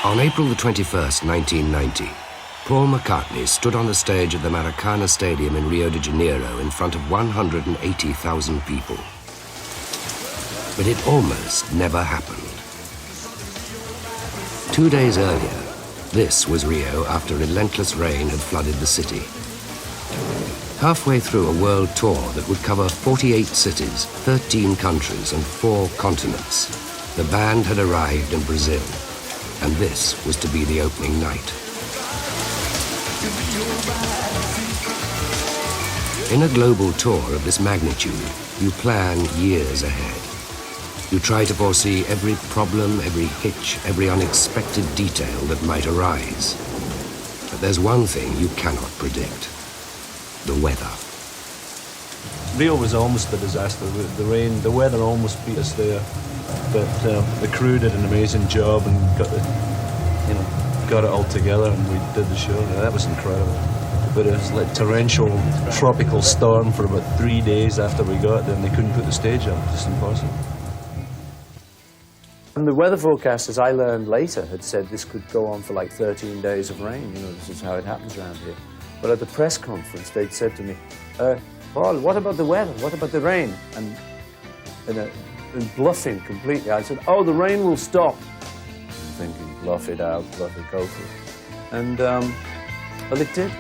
On April the 21st, 1990, Paul McCartney stood on the stage at the Maracanã Stadium in Rio de Janeiro in front of 180,000 people. But it almost never happened. 2 days earlier, this was Rio after relentless rain had flooded the city. Halfway through a world tour that would cover 48 cities, 13 countries and 4 continents, the band had arrived in Brazil, and this was to be the opening night. In a global tour of this magnitude, you plan years ahead. You try to foresee every problem, every hitch, every unexpected detail that might arise. But there's one thing you cannot predict: the weather. Rio was almost a disaster. The rain, the weather almost beat us there. But the crew did an amazing job and got it all together, and we did the show. That was incredible. But it was like torrential, tropical storm for about 3 days after we got there, and they couldn't put the stage up. Just impossible. And the weather forecasters, I learned later, had said this could go on for like 13 days of rain. You know, this is how it happens around here. But at the press conference, they'd said to me, Paul, what about the weather? What about the rain? And bluffing completely, I said, oh, the rain will stop. I'm thinking, bluff it out, bluff it, go for it. And, well, it did.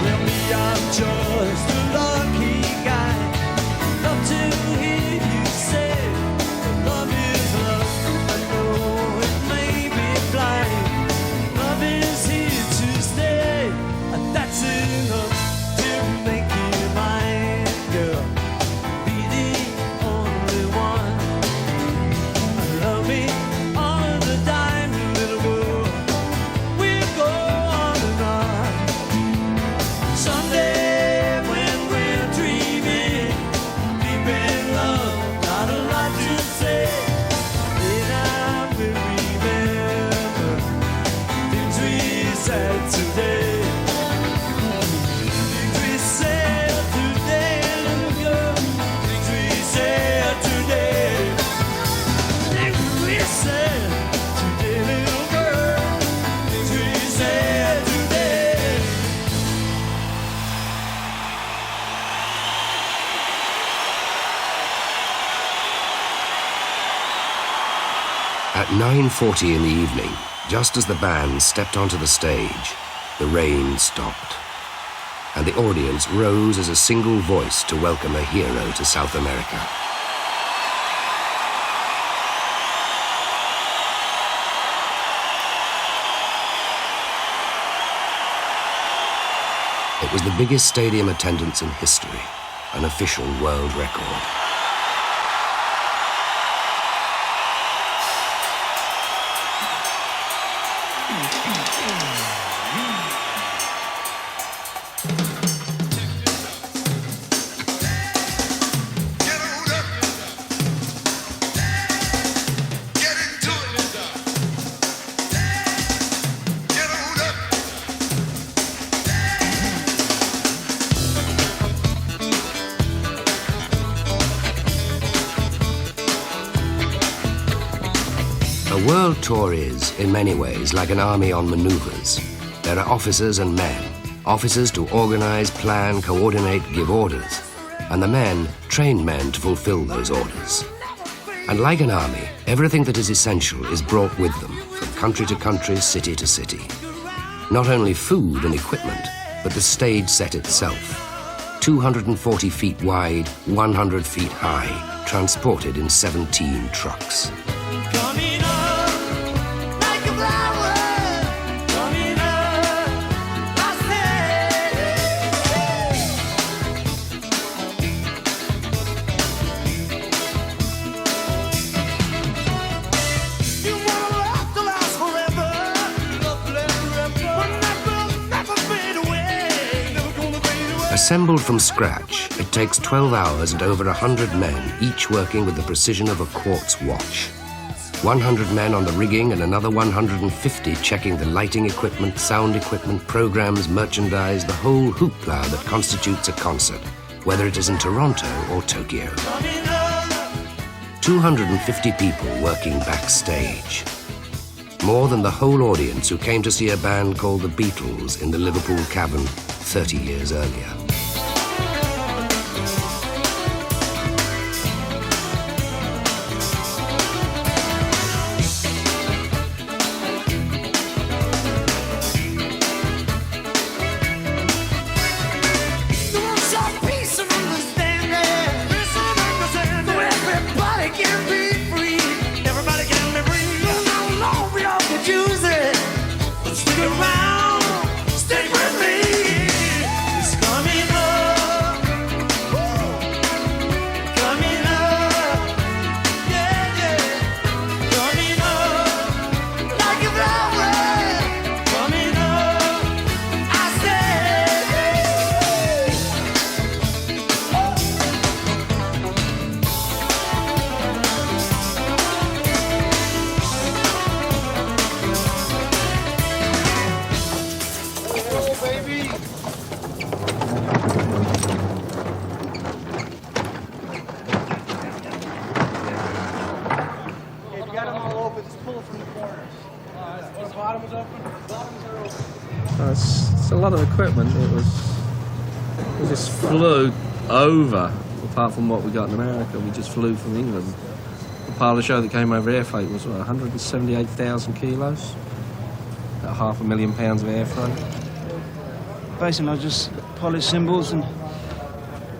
Well, me, I'm just a lucky guy. Love to hear you say that love is love. I know it may be blind. Love is here to stay, and that's enough to make you mine, girl. Be the only one. Love me on the dime, little girl. We'll go on and on. Someday when we're dreaming, deep in love, not a lot to say. Then I will remember things we said today. Things we said today, little girl. Things we said today. Things we said today, little girl. Things we said today. At 9:40 in the evening, just as the band stepped onto the stage, the rain stopped, and the audience rose as a single voice to welcome a hero to South America. It was the biggest stadium attendance in history, an official world record. A world tour is, in many ways, like an army on maneuvers. There are officers and men. Officers to organize, plan, coordinate, give orders. And the men, trained men to fulfill those orders. And like an army, everything that is essential is brought with them, from country to country, city to city. Not only food and equipment, but the stage set itself. 240 feet wide, 100 feet high, transported in 17 trucks. Coming up like a flower, coming up, I say. You want love to last forever, love forever, but that will never fade away, never gonna fade away. Assembled from scratch, it takes 12 hours and over 100 men, each working with the precision of a quartz watch. 100 men on the rigging and another 150 checking the lighting equipment, sound equipment, programs, merchandise, the whole hoopla that constitutes a concert, whether it is in Toronto or Tokyo. Coming up 250 people working backstage. More than the whole audience who came to see a band called the Beatles in the Liverpool Cavern 30 years earlier. It's a lot of equipment. We just flew over, apart from what we got in America. We just flew from England. The part of the show that came over air freight was 178,000 kilos, about £500,000 of air freight. Basically, I just polish cymbals and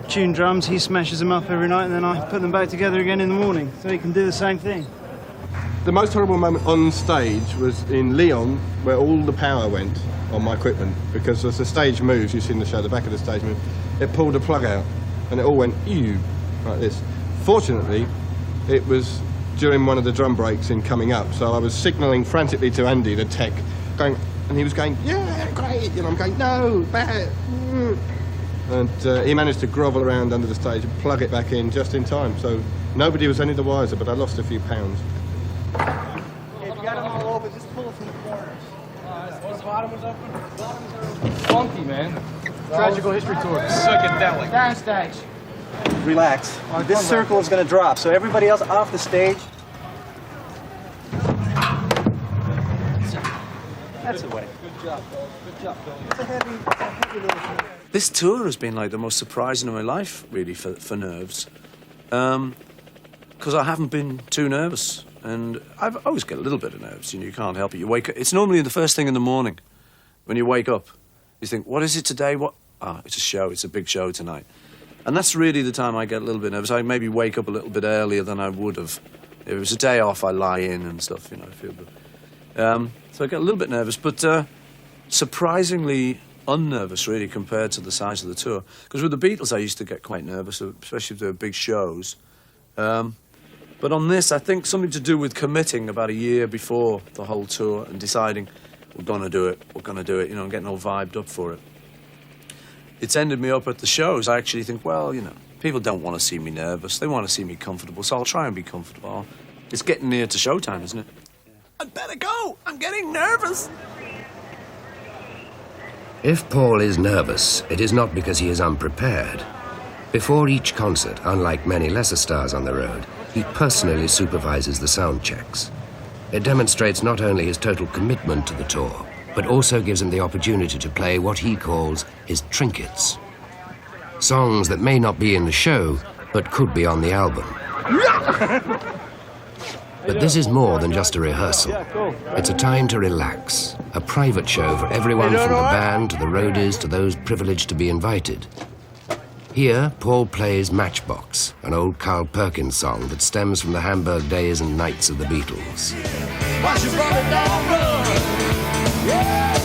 tune drums. He smashes them up every night, and then I put them back together again in the morning, so he can do the same thing. The most horrible moment on stage was in Lyon, where all the power went on my equipment, because as the stage moves, you've seen the show, the back of the stage move, it pulled a plug out, and it all went, ew, like this. Fortunately, it was during one of the drum breaks in coming up, so I was signalling frantically to Andy, the tech, going, and he was going, yeah, great, and I'm going, no, bad. And he managed to grovel around under the stage and plug it back in just in time, so nobody was any the wiser, but I lost a few pounds. If you got them all open, just pull it from the corners. The bottom was open? The bottoms are open. Funky, man. Tragical history tour. Psychedelic. Downstage. Relax. This circle is going to drop, so everybody else off the stage. That's the way. Good job, Good job, It's a heavy little thing. This tour has been like the most surprising of my life, really, for nerves. Because I haven't been too nervous. And I always get a little bit of nerves, you can't help it. You wake up, it's normally the first thing in the morning when you wake up. You think, what is it today? It's a show, it's a big show tonight. And that's really the time I get a little bit nervous. I maybe wake up a little bit earlier than I would have. If it was a day off, I lie in and stuff, I feel good. So I get a little bit nervous, but surprisingly unnervous, really, compared to the size of the tour. Because with the Beatles, I used to get quite nervous, especially if there were big shows. But on this, I think something to do with committing about a year before the whole tour and deciding, we're going to do it, and getting all vibed up for it. It's ended me up at the shows. I actually think, well, people don't want to see me nervous. They want to see me comfortable, so I'll try and be comfortable. It's getting near to showtime, isn't it? I'd better go. I'm getting nervous. If Paul is nervous, it is not because he is unprepared. Before each concert, unlike many lesser stars on the road, he personally supervises the sound checks. It demonstrates not only his total commitment to the tour, but also gives him the opportunity to play what he calls his trinkets. Songs that may not be in the show, but could be on the album. But this is more than just a rehearsal. It's a time to relax, a private show for everyone from the band to the roadies to those privileged to be invited. Here, Paul plays Matchbox, an old Carl Perkins song that stems from the Hamburg days and nights of the Beatles. Watch you run it down, run. Yeah.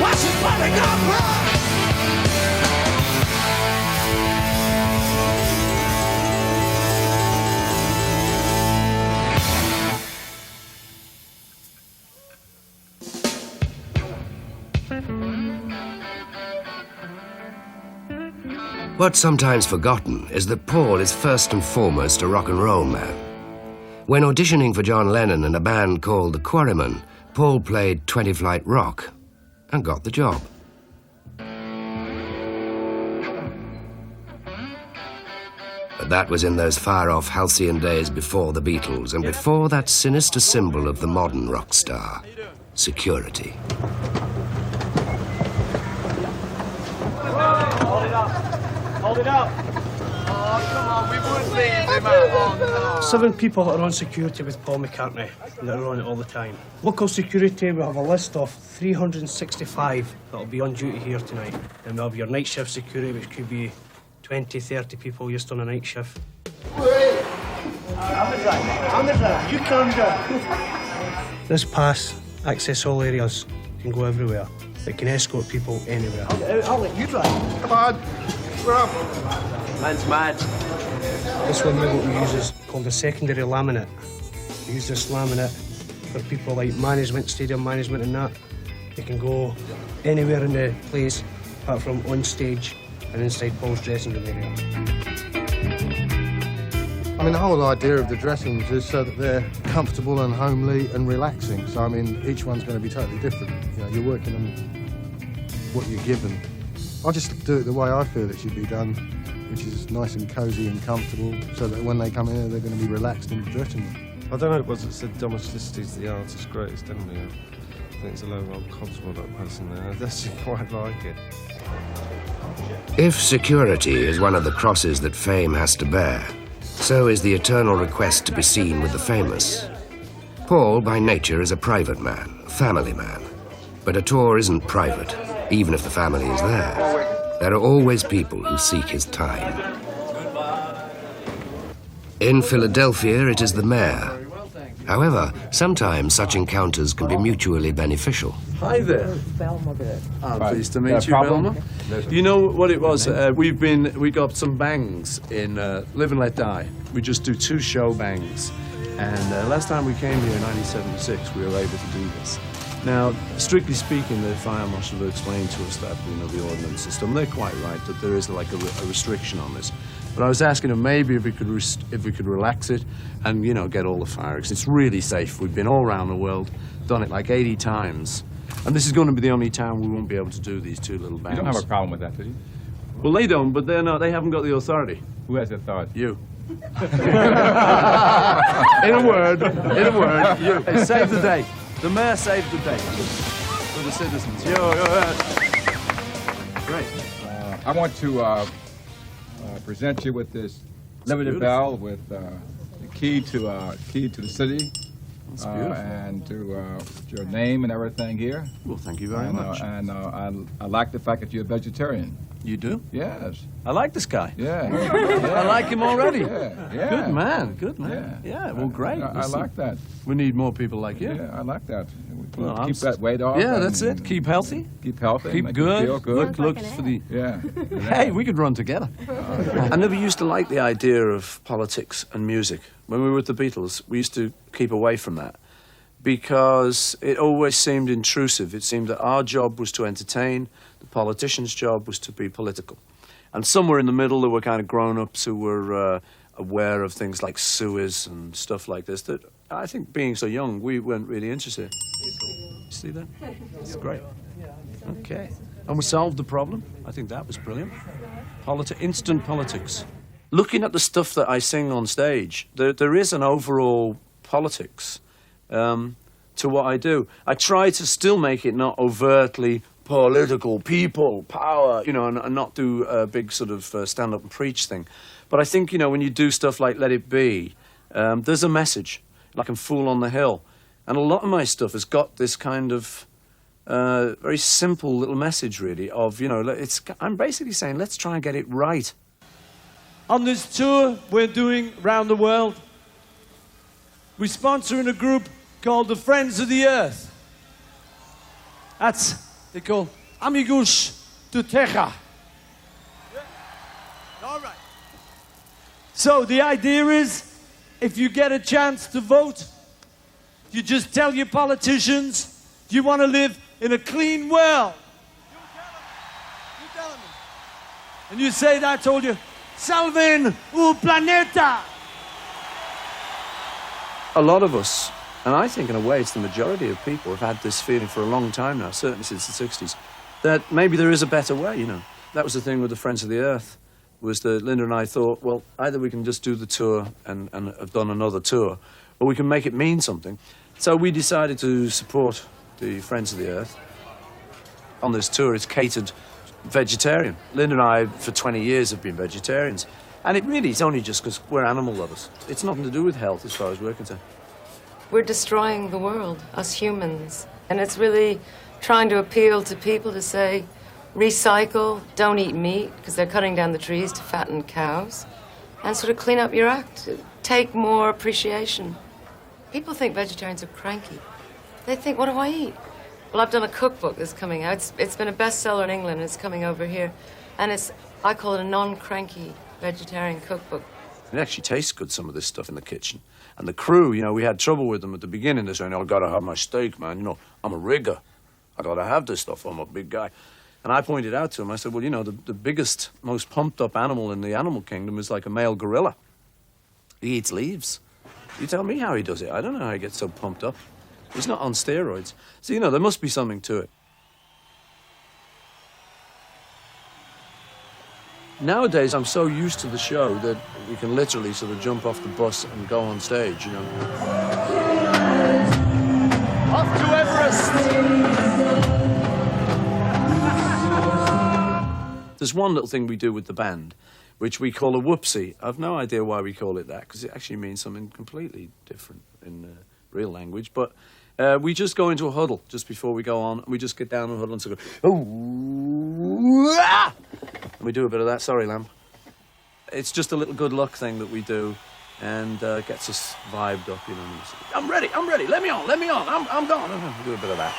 Watch it burning up. What's sometimes forgotten is that Paul is first and foremost a rock and roll man. When auditioning for John Lennon in a band called the Quarrymen, Paul played 20 Flight Rock and got the job. But that was in those far-off halcyon days before the Beatles and before that sinister symbol of the modern rock star, security. Hold it up. Oh, come on, we wouldn't leave him out. Oh, no. 7 people are on security with Paul McCartney, and they're on it all the time. Local security, we have a list of 365 that'll be on duty here tonight. And we have your night shift security, which could be 20, 30 people just on a night shift. You calm down. This pass, access all areas, can go everywhere. It can escort people anywhere. I'll let you drive. Come on, we're up. Man's mad. This one what we use is called a secondary laminate. We use this laminate for people like management, stadium management and that. They can go anywhere in the place apart from on stage and inside Paul's dressing room area. I mean, the whole idea of the dressing rooms is so that they're comfortable and homely and relaxing. So, I mean, each one's going to be totally different. You know, you're working on what you're given. I just do it the way I feel it should be done, which is nice and cosy and comfortable, so that when they come in, they're going to be relaxed in the dressing room. I don't know what it said, domesticity is the artist's greatest enemy. I think it's a low Rob Codswell, that person there. I actually quite like it. If security is one of the crosses that fame has to bear, so is the eternal request to be seen with the famous. Paul, by nature, is a private man, a family man. But a tour isn't private, even if the family is there. There are always people who seek his time. In Philadelphia, it is the mayor. However, sometimes such encounters can be mutually beneficial. Hi there. I'm pleased to meet you, Velma. You know what it was? We got some bangs in Live and Let Die. We just do 2 show bangs. And last time we came here in 1976, we were able to do this. Now, strictly speaking, the fire marshal have explained to us that, you know, the ordnance system, they're quite right, that there is like a restriction on this. But I was asking him maybe if we could relax it and, you know, get all the fire exits. It's really safe. We've been all around the world, done it like 80 times. And this is going to be the only time we won't be able to do these 2 little bangs. You don't have a problem with that, do you? Well, they don't, but they're not. They haven't got the authority. Who has the authority? You. In a word, you. Hey, save the day. The mayor saved the day for the citizens. Great. I want to present you with this limited bell with the key to the city. That's beautiful. And to your name and everything here. Well, thank you very much. And I like the fact that you're a vegetarian. You do? Yes. I like this guy. Yeah. I like him already. Yeah. Yeah. Good man. Good man. Yeah. Well, great. I like that. We need more people like you. Yeah, I like that. Well, keep that weight off. Yeah, that's it. Keep healthy. Keep healthy. Keep make good. You feel good. Look for the. Yeah. Hey, we could run together. I never used to like the idea of politics and music. When we were with the Beatles, we used to keep away from that because it always seemed intrusive. It seemed that our job was to entertain, the politician's job was to be political. And somewhere in the middle, there were kind of grown-ups who were aware of things like Suez and stuff like this that I think being so young, we weren't really interested. You see that? It's great. Okay. And we solved the problem. I think that was brilliant. Instant politics. Looking at the stuff that I sing on stage, there is an overall politics to what I do. I try to still make it not overtly political, people, power, you know, and not do a big sort of stand up and preach thing. But I think, you know, when you do stuff like Let It Be, there's a message, like in Fool on the Hill. And a lot of my stuff has got this kind of very simple little message, really, of, you know, I'm basically saying, let's try and get it right. On this tour we're doing around the world, we're sponsoring a group called the Friends of the Earth. That's They go, amigos to terra. All right. So the idea is, if you get a chance to vote, you just tell your politicians you want to live in a clean world. You tell them. And you say that, I told you, salvin u planeta. A lot of us, and I think in a way it's the majority of people, have had this feeling for a long time now, certainly since the 60s, that maybe there is a better way, you know. That was the thing with the Friends of the Earth, was that Linda and I thought, well, either we can just do the tour and have done another tour, or we can make it mean something. So we decided to support the Friends of the Earth. On this tour, it's catered vegetarian. Linda and I, for 20 years, have been vegetarians. And it really is only just because we're animal lovers. It's nothing to do with health, as far as we're concerned. We're destroying the world, us humans. And it's really trying to appeal to people to say, recycle, don't eat meat, because they're cutting down the trees to fatten cows, and sort of clean up your act. Take more appreciation. People think vegetarians are cranky. They think, what do I eat? Well, I've done a cookbook that's coming out. It's been a bestseller in England, and it's coming over here. And I call it a non-cranky vegetarian cookbook. It actually tastes good, some of this stuff in the kitchen. And the crew, you know, we had trouble with them at the beginning. They're saying, oh, I gotta have my steak, man. You know, I'm a rigger. I gotta have this stuff. I'm a big guy. And I pointed out to him, I said, well, you know, the biggest, most pumped up animal in the animal kingdom is like a male gorilla. He eats leaves. You tell me how he does it. I don't know how he gets so pumped up. He's not on steroids. So, you know, there must be something to it. Nowadays, I'm so used to the show that we can literally sort of jump off the bus and go on stage, you know. Off to Everest! There's one little thing we do with the band, which we call a whoopsie. I've no idea why we call it that, because it actually means something completely different in real language. But we just go into a huddle just before we go on. We just get down in a huddle and sort of go, ooh, ah! And we do a bit of that. Sorry, Lamb. It's just a little good luck thing that we do, and gets us vibed up, you know. I'm ready, let me on, I'm gone. We do a bit of that.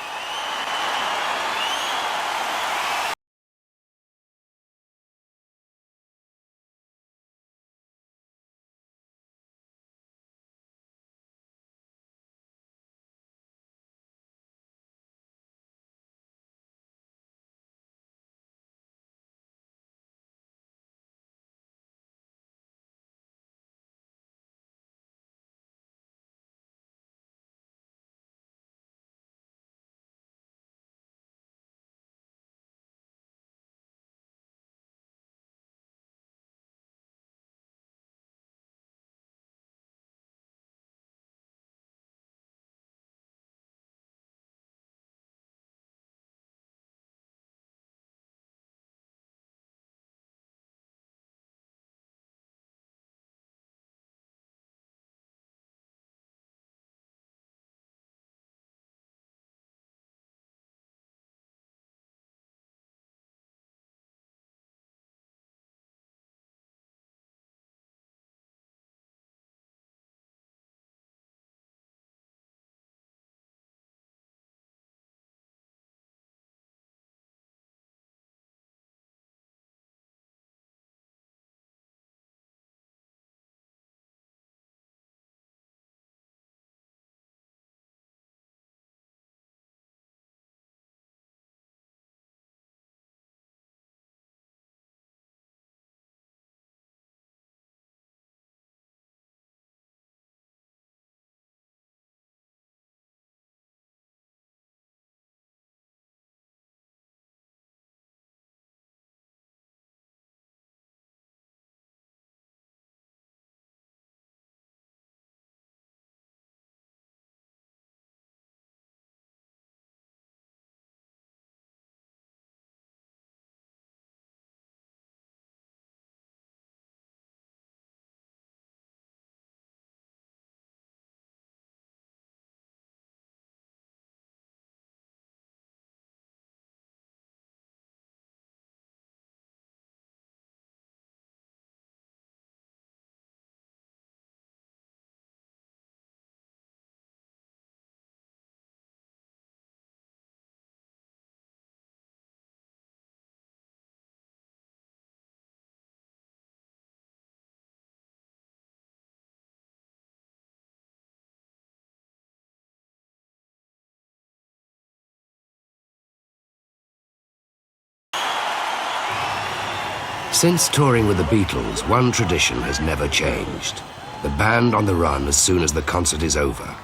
Since touring with the Beatles, one tradition has never changed. The band on the run as soon as the concert is over.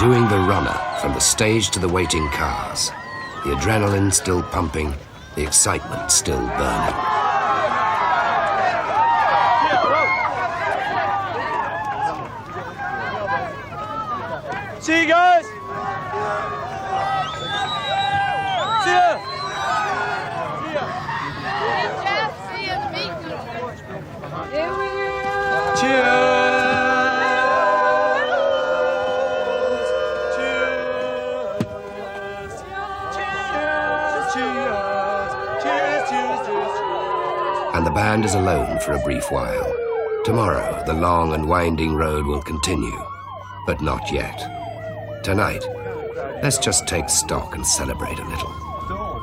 Doing the runner from the stage to the waiting cars. The adrenaline still pumping, the excitement still burning. See you guys! See ya! And the band is alone for a brief while. Tomorrow, the long and winding road will continue, but not yet. Tonight, let's just take stock and celebrate a little.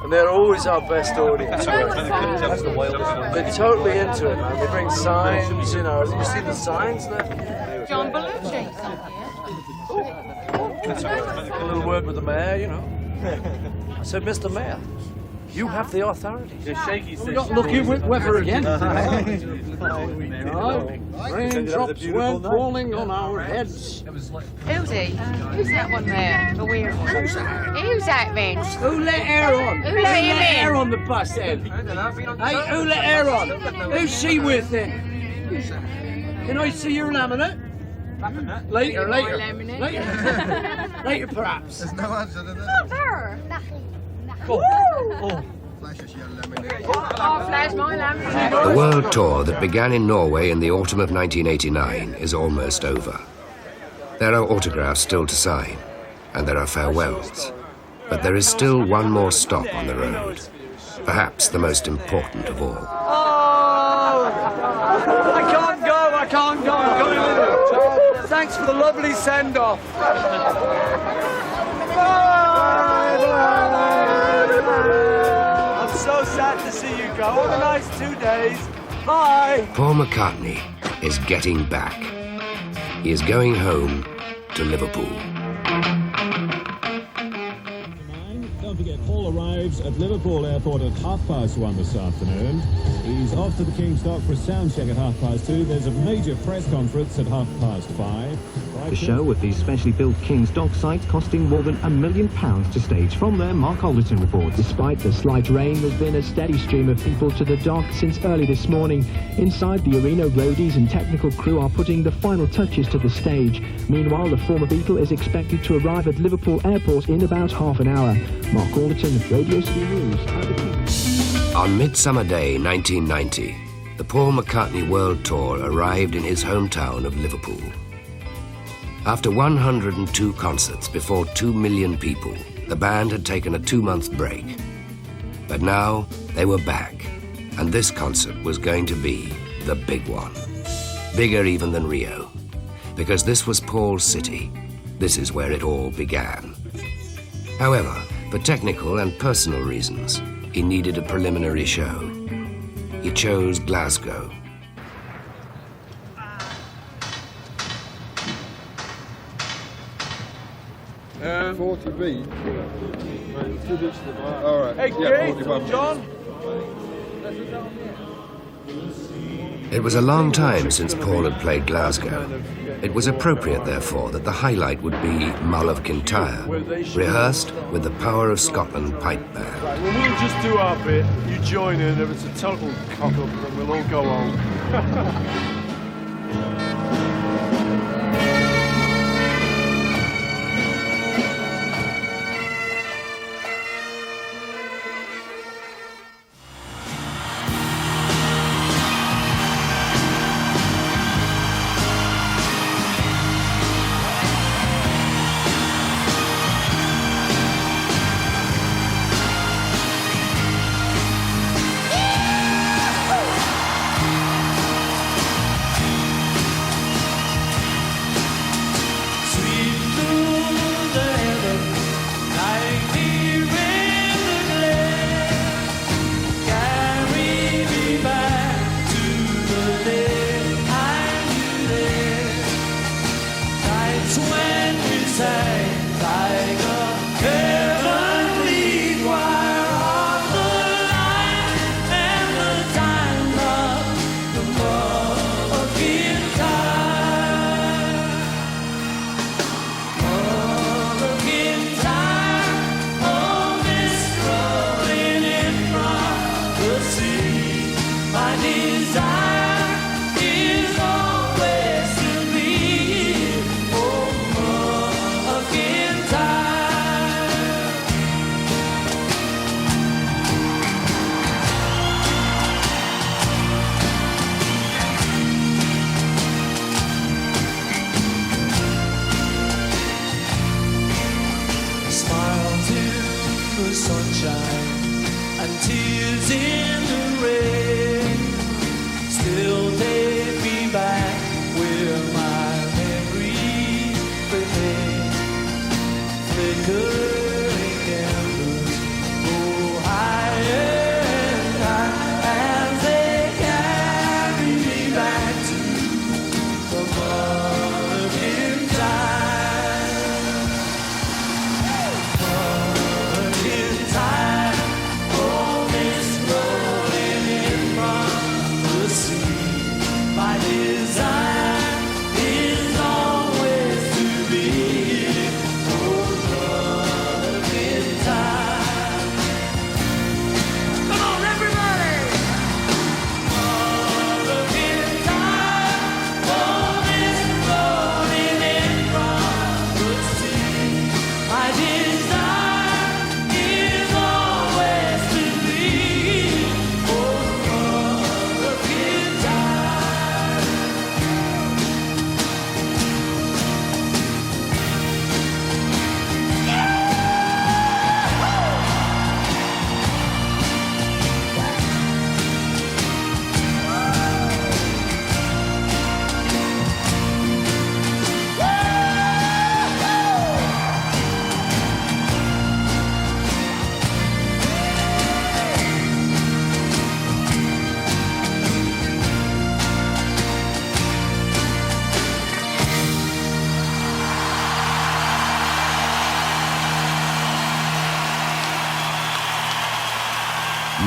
And they're always our best audience. They're totally into it, man. They bring signs, you know. You see the signs there? John Belushi. A little word with the mayor, you know. I said, Mr. Mayor, you have the authority. We got lucky with weather again. Raindrops went falling on our heads. Who's he? Who's that one there? The weird one. Who's that man? Who let air on? Who let him in? air on the bus then? Hey, who let air on? Who's she with then? Can I see your laminate? Later. Later, perhaps. There's no answer to that. Not there. Flash my laminate. The world tour that began in Norway in the autumn of 1989 is almost over. There are autographs still to sign, and there are farewells. But there is still one more stop on the road, perhaps the most important of all. Oh! I can't go. I'm going with you. Thanks for the lovely send-off. I'm so sad to see you go. Have a nice 2 days. Bye. Paul McCartney is getting back. He is going home to Liverpool. Don't forget, Paul arrives at Liverpool Airport at 1:30 this afternoon. He's off to the King's Dock for a sound check at 2:30. There's a major press conference at 5:30. The show with the specially built King's Dock site costing more than £1 million to stage. From there, Mark Alderton reports. Despite the slight rain, there's been a steady stream of people to the dock since early this morning. Inside the arena, roadies and technical crew are putting the final touches to the stage. Meanwhile, the former Beatle is expected to arrive at Liverpool Airport in about half an hour. Mark Alderton, Radio City News. On Midsummer Day 1990, the Paul McCartney World Tour arrived in his hometown of Liverpool. After 102 concerts before 2 million people, the band had taken a 2-month break. But now they were back, and this concert was going to be the big one. Bigger even than Rio, because this was Paul's city. This is where it all began. However, for technical and personal reasons, he needed a preliminary show. He chose Glasgow. And 40B. All right. Hey, yeah, great, John. It was a long time since Paul had played Glasgow. It was appropriate, therefore, that the highlight would be Mull of Kintyre, rehearsed with the Power of Scotland pipe band. Right, well, we'll just do our bit. You join in. If it's a total cock-up, then we'll all go home. and tears in the rain still take me back where my memories remain. Flickering embers go higher and higher as they carry me back to the mother in time. Mother in time, oh mist rolling in from the sea. My desire is always to be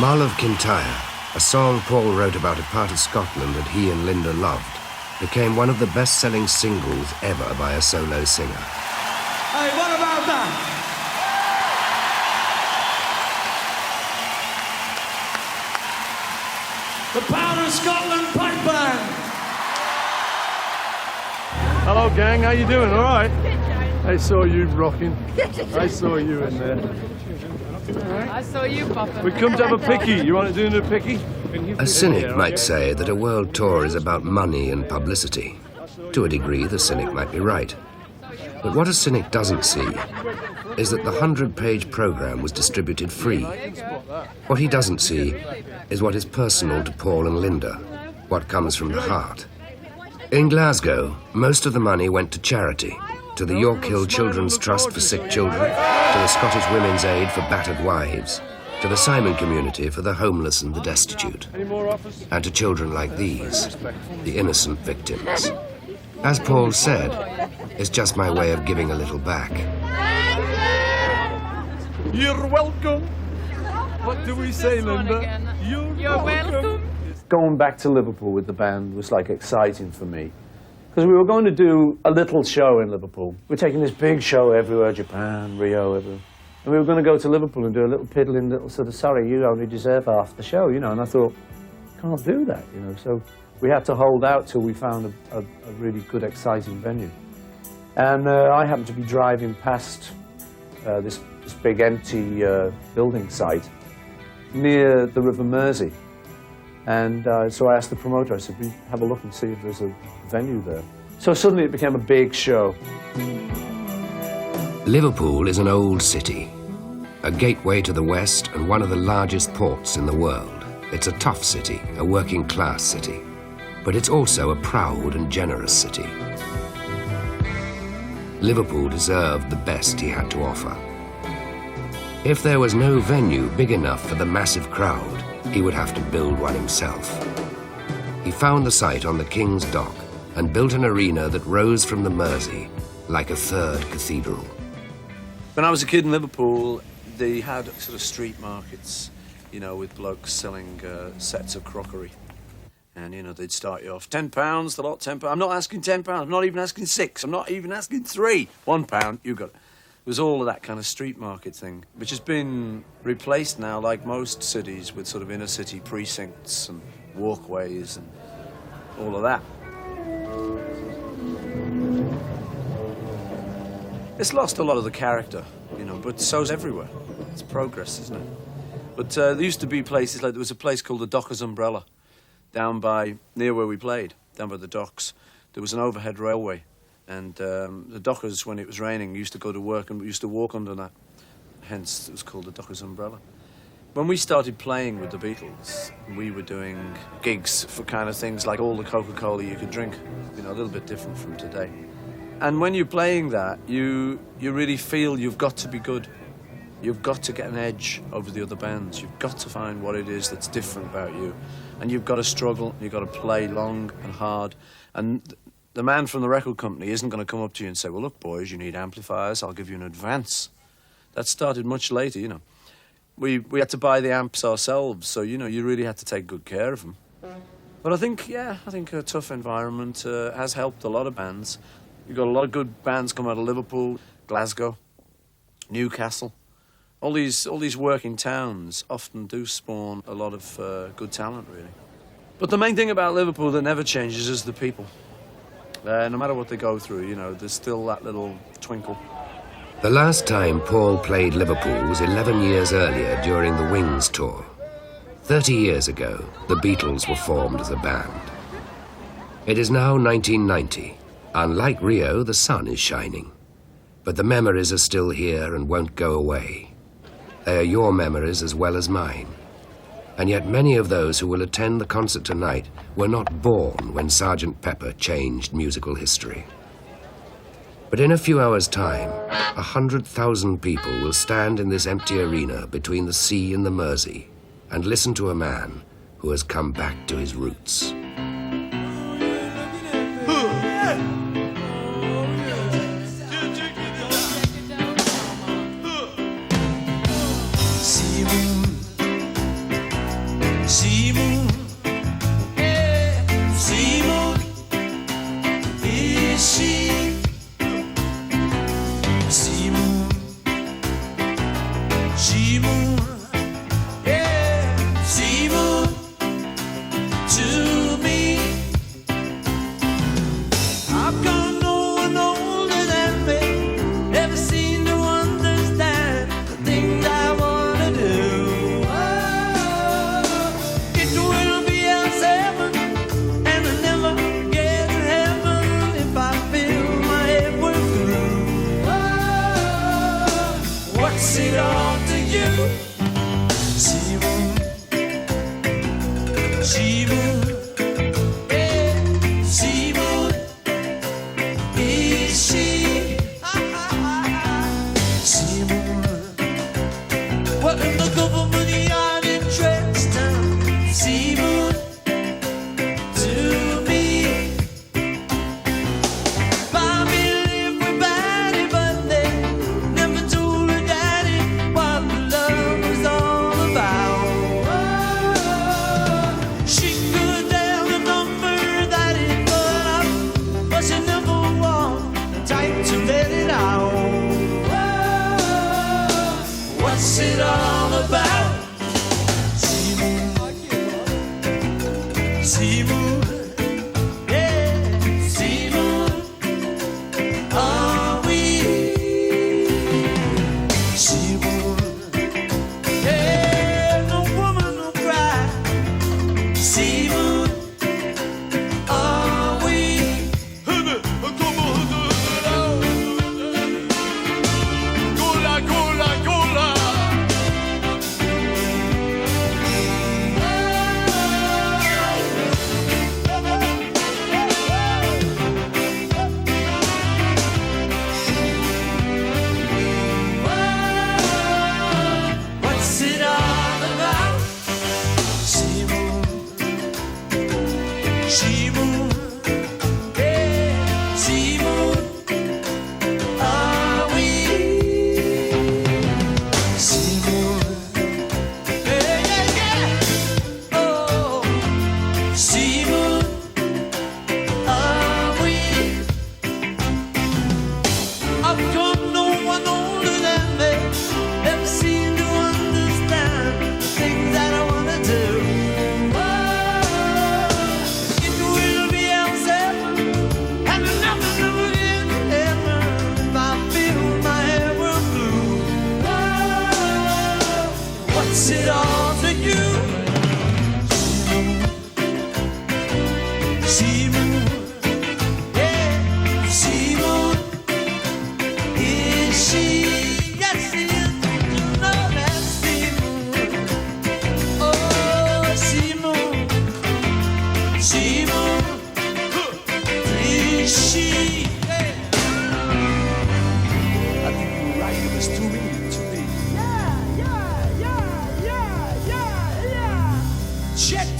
Mull of Kintyre, a song Paul wrote about a part of Scotland that he and Linda loved, became one of the best-selling singles ever by a solo singer. Hey, what about that? The Pound of Scotland Pipe Band. Hello, gang. How you doing? All right? I saw you rocking. I saw you in there. I saw you popping. We come to have a picky. You want to do a picky? A cynic might say that a world tour is about money and publicity. To a degree, the cynic might be right. But what a cynic doesn't see is that the 100-page program was distributed free. What he doesn't see is what is personal to Paul and Linda, what comes from the heart. In Glasgow, most of the money went to charity, to the York Hill Children's Trust for Sick Children, to the Scottish Women's Aid for battered wives, to the Simon Community for the homeless and the destitute, and to children like these, the innocent victims. As Paul said, it's just my way of giving a little back. You're welcome. What do we say, Linda? You're welcome. Going back to Liverpool with the band was like exciting for me. Because we were going to do a little show in Liverpool. We're taking this big show everywhere, Japan, Rio, everywhere. And we were going to go to Liverpool and do a little piddling little sort of, sorry, you only deserve half the show, you know. And I thought, can't do that, you know. So we had to hold out till we found a really good, exciting venue. And I happened to be driving past this big empty building site near the River Mersey. And so I asked the promoter, I said, will you have a look and see if there's a venue there? So suddenly it became a big show. Liverpool is an old city, a gateway to the West and one of the largest ports in the world. It's a tough city, a working-class city, but it's also a proud and generous city. Liverpool deserved the best he had to offer. If there was no venue big enough for the massive crowd, he would have to build one himself. He found the site on the King's Dock and built an arena that rose from the Mersey like a third cathedral. When I was a kid in Liverpool, they had sort of street markets, you know, with blokes selling sets of crockery. And, you know, they'd start you off, £10, the lot, £10. I'm not asking £10, I'm not even asking £6, I'm not even asking £3. £1, you got it. It was all of that kind of street market thing, which has been replaced now, like most cities, with sort of inner city precincts and walkways and all of that. It's lost a lot of the character, you know, but so's everywhere. It's progress, isn't it? But there used to be places, like there was a place called the Dockers Umbrella, down by, near where we played, down by the docks. There was an overhead railway. And the dockers, when it was raining, used to go to work and we used to walk under that. Hence, it was called the Dockers Umbrella. When we started playing with the Beatles, we were doing gigs for kind of things like all the Coca-Cola you could drink, you know, a little bit different from today. And when you're playing that, you really feel you've got to be good. You've got to get an edge over the other bands. You've got to find what it is that's different about you. And you've got to struggle, you've got to play long and hard. And the man from the record company isn't going to come up to you and say, well, look, boys, you need amplifiers, I'll give you an advance. That started much later, you know. We had to buy the amps ourselves, so, you know, you really had to take good care of them. But I think a tough environment has helped a lot of bands. You've got a lot of good bands come out of Liverpool, Glasgow, Newcastle. All these working towns often do spawn a lot of good talent, really. But the main thing about Liverpool that never changes is the people. No matter what they go through, you know, there's still that little twinkle. The last time Paul played Liverpool was 11 years earlier during the Wings tour. 30 years ago, the Beatles were formed as a band. It is now 1990. Unlike Rio, the sun is shining. But the memories are still here and won't go away. They are your memories as well as mine. And yet many of those who will attend the concert tonight were not born when Sgt. Pepper changed musical history. But in a few hours' time, 100,000 people will stand in this empty arena between the sea and the Mersey and listen to a man who has come back to his roots.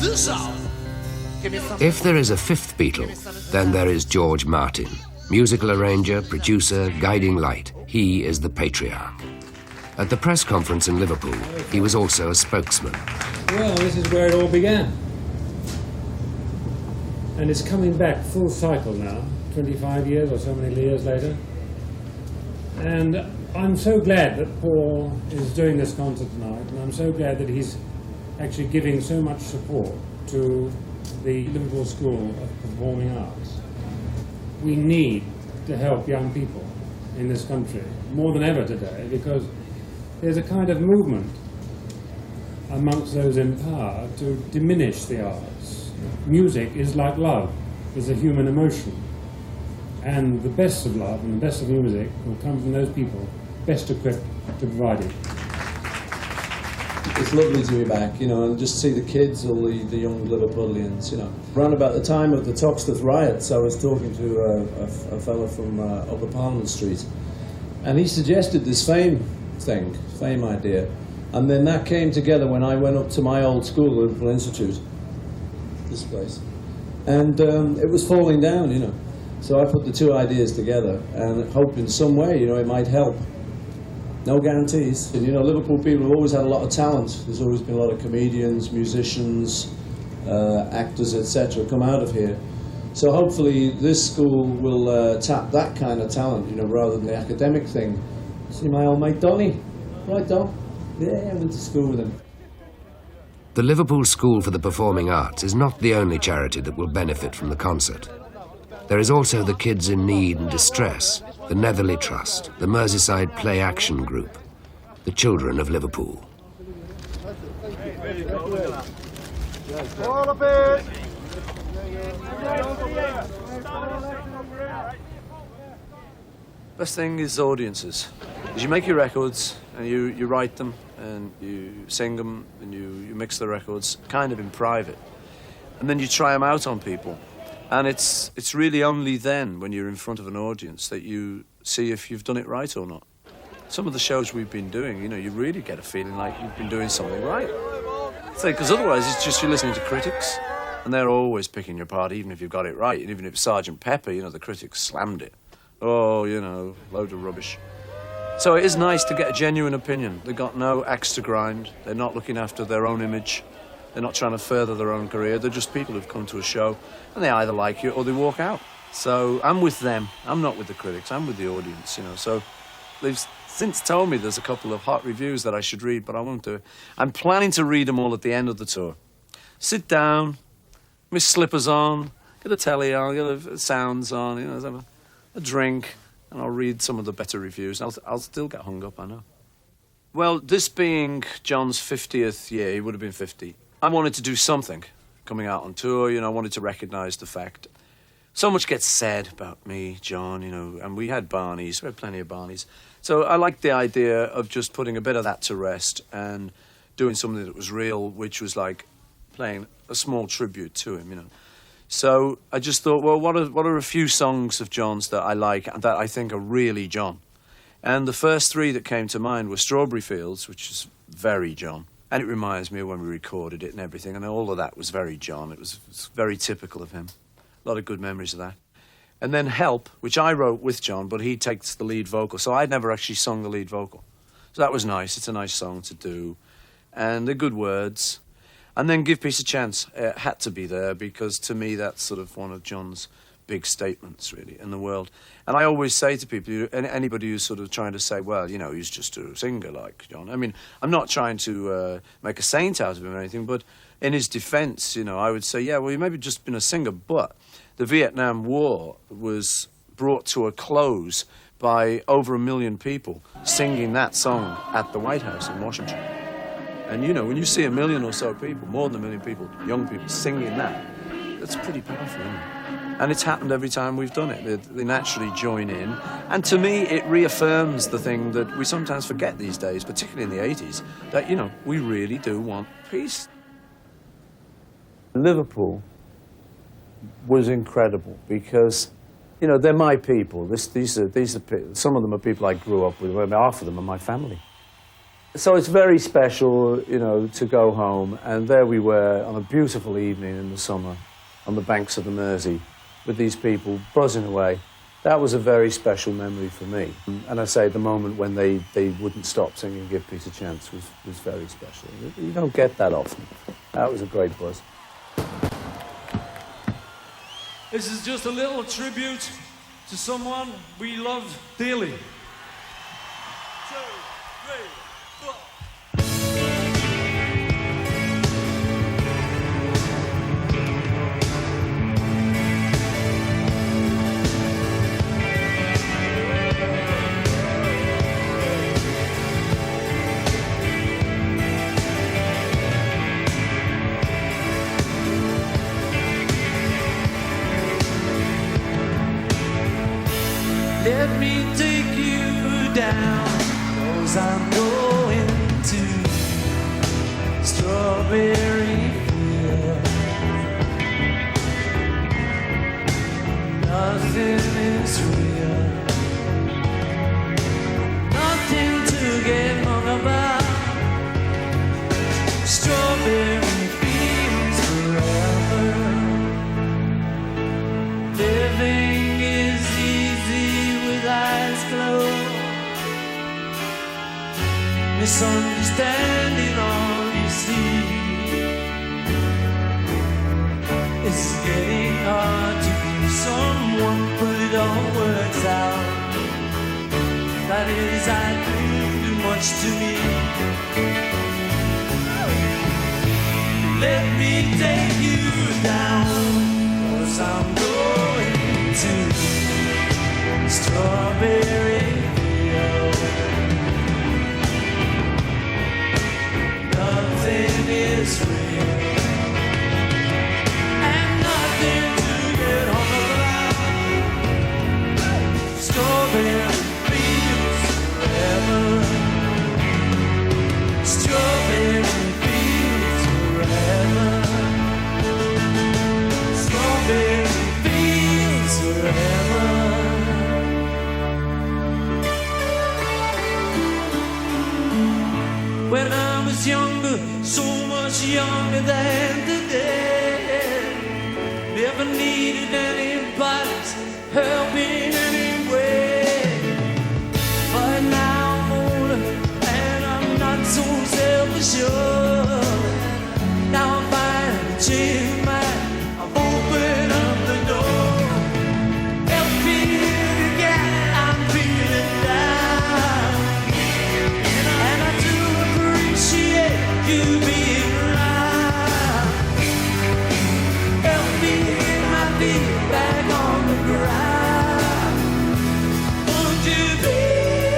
this out. If there is a fifth Beatle, then there is George Martin. Musical arranger, producer, guiding light. He is the patriarch. At the press conference in Liverpool, he was also a spokesman. Well, this is where it all began. And it's coming back full cycle now, 25 years or so many years later. And I'm so glad that Paul is doing this concert tonight, and I'm so glad that he's actually giving so much support to the Liverpool School of Performing Arts. We need to help young people in this country more than ever today, because there's a kind of movement amongst those in power to diminish the arts. Music is like love, is a human emotion. And the best of love and the best of music will come from those people best equipped to provide it. It's lovely to be back, you know, and just see the kids, all the young Liverpoolians, you know. Around about the time of the Toxteth riots, I was talking to a fellow from Upper Parliament Street, and he suggested this fame idea, and then that came together when I went up to my old school, the Liverpool Institute, this place, and it was falling down, you know. So I put the two ideas together and hope in some way, you know, it might help. No guarantees. And, you know, Liverpool people have always had a lot of talent. There's always been a lot of comedians, musicians, actors, etc. come out of here. So hopefully this school will tap that kind of talent, you know, rather than the academic thing. See my old mate Donny. Right, Don? Yeah, I went to school with him. The Liverpool School for the Performing Arts is not the only charity that will benefit from the concert. There is also the Kids in Need and Distress, the Netherley Trust, the Merseyside Play Action Group, the Children of Liverpool. Best thing is audiences. Is you make your records and you write them and you sing them and you mix the records kind of in private, and then you try them out on people. And it's really only then, when you're in front of an audience, that you see if you've done it right or not. Some of the shows we've been doing, you know, you really get a feeling like you've been doing something right. Because otherwise it's just you're listening to critics, and they're always picking your part, even if you've got it right. And even if Sgt. Pepper, you know, the critics slammed it. Oh, you know, load of rubbish. So it is nice to get a genuine opinion. They've got no axe to grind. They're not looking after their own image. They're not trying to further their own career. They're just people who've come to a show, and they either like you or they walk out. So I'm with them. I'm not with the critics. I'm with the audience, you know. So they've since told me there's a couple of hot reviews that I should read, but I won't do it. I'm planning to read them all at the end of the tour. Sit down, my slippers on, get a telly on, get the sounds on, you know, have a drink, and I'll read some of the better reviews. I'll still get hung up, I know. Well, this being John's 50th year, he would have been 50. I wanted to do something coming out on tour, you know, I wanted to recognise the fact. So much gets said about me, John, you know, and we had Barneys, we had plenty of Barneys. So I liked the idea of just putting a bit of that to rest and doing something that was real, which was like playing a small tribute to him, you know. So I just thought, well, what are a few songs of John's that I like and that I think are really John? And the first three that came to mind were Strawberry Fields, which is very John. And it reminds me of when we recorded it and everything, and all of that was very John. It was very typical of him. A lot of good memories of that. And then Help, which I wrote with John, but he takes the lead vocal. So I'd never actually sung the lead vocal. So that was nice. It's a nice song to do. And they're good words. And then Give Peace a Chance had to be there, because to me that's sort of one of John's big statements, really, in the world. And I always say to people, anybody who's sort of trying to say, well, you know, he's just a singer like John. I mean, I'm not trying to make a saint out of him or anything, but in his defence, you know, I would say, yeah, well, he maybe just been a singer, but the Vietnam War was brought to a close by over 1 million people singing that song at the White House in Washington. And, you know, when you see 1 million or so people, more than 1 million people, young people, singing that, that's pretty powerful, isn't it? And it's happened every time we've done it. They naturally join in. And to me, it reaffirms the thing that we sometimes forget these days, particularly in the 80s, that, you know, we really do want peace. Liverpool was incredible because, you know, they're my people. These are some of them are people I grew up with. I mean, half of them are my family. So it's very special, you know, to go home, and there we were on a beautiful evening in the summer on the banks of the Mersey with these people buzzing away. That was a very special memory for me. And I say the moment when they wouldn't stop singing Give Peace a Chance was very special. You don't get that often. That was a great buzz. This is just a little tribute to someone we love dearly. 2, 3, 4. Let me take you down, 'cause I'm going to Strawberry Field. Nothing is real, nothing to get hung about. Strawberry Fields forever. Living is easy with eyes closed. Misunderstanding all you see. It's getting hard to be someone, put it all works out. That is, I think too much to me. Let me take you down, 'cause I'm going to Strawberry Field. Nothing is real, and nothing to get hung about. Strawberry Fields forever. Strawberry Fields forever. Strawberry Fields forever. When I was younger, so much younger than today, never needed anybody's help in any way. But now I'm older and I'm not so self-assured. Now I'm finally changed my mind, I've opened up the door. Help me again, I'm feeling down, and I do appreciate you being around. Help me get my feet back on the ground. Won't you please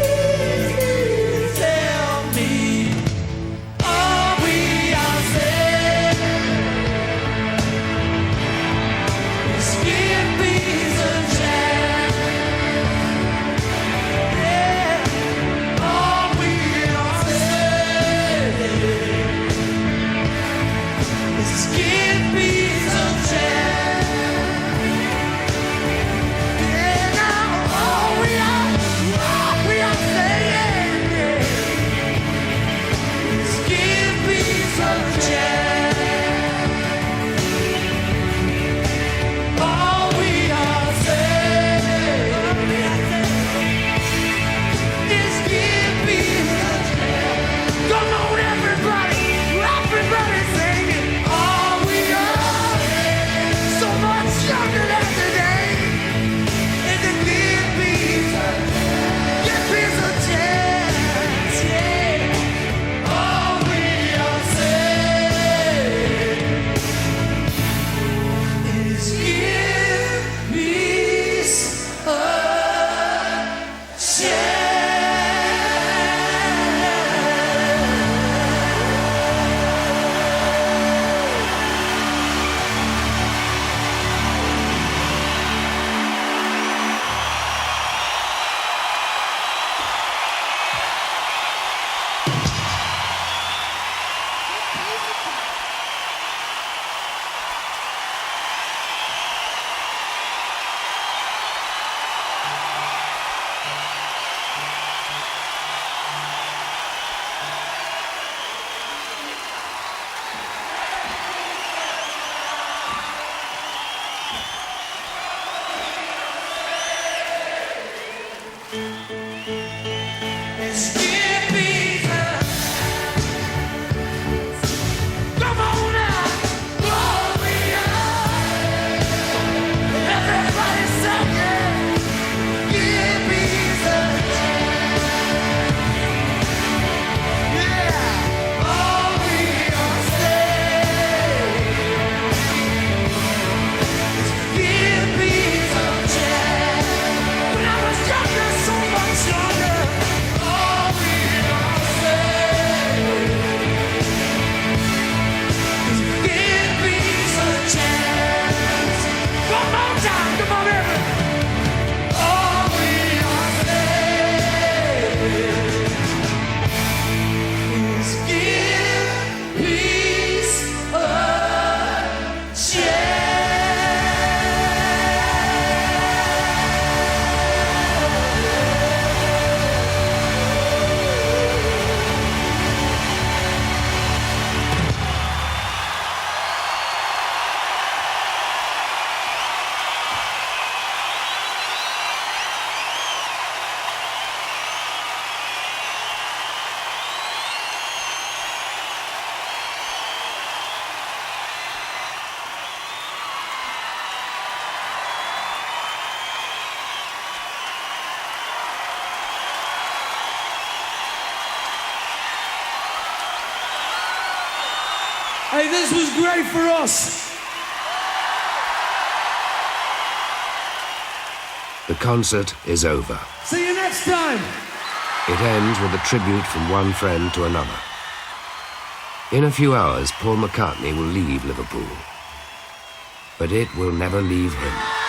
tell me, are we ourselves? this was great for us. The concert is over. See you next time. It ends with a tribute from one friend to another. In a few hours, Paul McCartney will leave Liverpool. But it will never leave him.